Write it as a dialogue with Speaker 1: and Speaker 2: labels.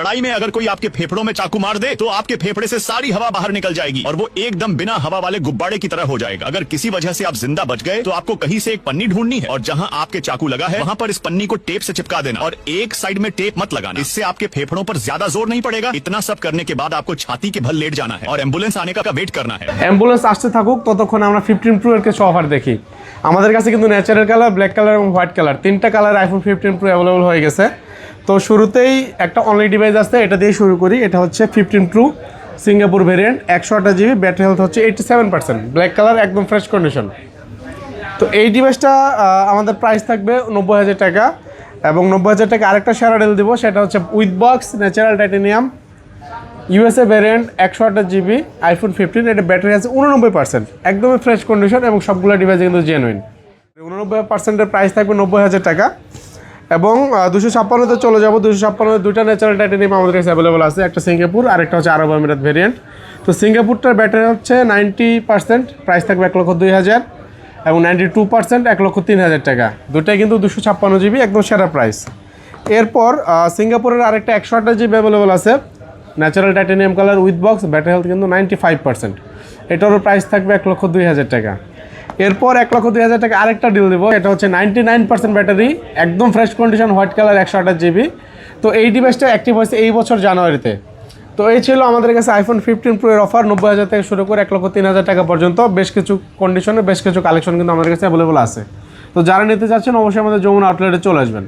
Speaker 1: लड़ाई में अगर कोई आपके फेफड़ों में चाकू मार दे तो आपके फेफड़े से सारी हवा बाहर निकल जाएगी और वो एकदम बिना हवा वाले गुब्बारे की तरह हो जाएगा। अगर किसी वजह से आप जिंदा बच गए तो आपको कहीं से एक पन्नी ढूंढनी है और जहां आपके चाकू लगा है वहां पर इस पन्नी को टेप से चिपका देना और एक साइड में टेप मत लगाना। इससे आपके फेफड़ों पर ज्यादा जोर नहीं पड़ेगा। इतना सब करने के बाद आपको छाती के बल लेट जाना है और एम्बुलेंस आने का वेट करना है।
Speaker 2: অ্যাম্বুলেন্স আসতে থাকুক ততক্ষণ আমরা 15 প্রো এর কিছু অফার দেখি। আমাদের কাছে কিন্তু ন্যাচারাল কালার, ব্ল্যাক কালার এবং হোয়াইট কালার তিনটা কালার আইফোন 15 প্রো অ্যাভেলেবল হয়ে গেছে। তো শুরুতেই একটা অনলাইন ডিভাইস আছে, এটা দিয়ে শুরু করি। এটা হচ্ছে 15 pro Singapore variant, 128 GB, battery health হচ্ছে 87%, ব্ল্যাক কালার, একদম ফ্রেশ কন্ডিশন। তো এই ডিভাইসটা আমাদের প্রাইস থাকবে 90,000 টাকা এবং 90,000 টাকা আরেকটা সেরা ডিল দেবো, সেটা হচ্ছে with box natural titanium USA variant 128 GB iPhone 15। এটা ব্যাটারি আছে 89%, একদমই ফ্রেশ কন্ডিশন এবং সবগুলো ডিভাইস কিন্তু জেনুইন। 89%-এর প্রাইস থাকবে 90,000 টাকা এবং 256-তে চলে যাবো। 256 দুইটা ন্যাচারাল টাইটেনিয়াম আমাদের কাছে অ্যাভেলেবল আছে, একটা সিঙ্গাপুর আর একটা হচ্ছে আরব আমিরাত ভ্যারিয়েন্ট। তো সিঙ্গাপুরটার ব্যাটারি হচ্ছে 90%, প্রাইস থাকবে 1,02,000 এবং 92% 1,03,000 টাকা। দুটাই কিন্তু 256 জিবি, একদম সেরা প্রাইস। এরপর সিঙ্গাপুরের আরেকটা 128 জিবি অ্যাভেলেবল আছে, natural titanium colour with box, battery health কিন্তু 95%, এটারও প্রাইস থাকবে 1,02,000 টাকা। এরপর 1,02,000 টাকা আরেকটা ডিল দেবো, এটা হচ্ছে 99% ব্যাটারি, একদম fresh condition, white colour, 128 GB. তো এই ডিভাইসটা অ্যাক্টিভ হয়েছে এই বছর জানুয়ারিতে। তো এই ছিল আমাদের কাছে আইফোন 15 প্রো এর অফার, 90,000 থেকে শুরু করে 1,03,000 টাকা পর্যন্ত। বেশ কিছু কন্ডিশনে বেশ কিছু কালেকশন কিন্তু আমাদের কাছে অ্যাভেলেবল আছে। তো যারা নিতে চাচ্ছেন অবশ্যই আমাদের যমুনা আউটলেটে চলে আসবেন।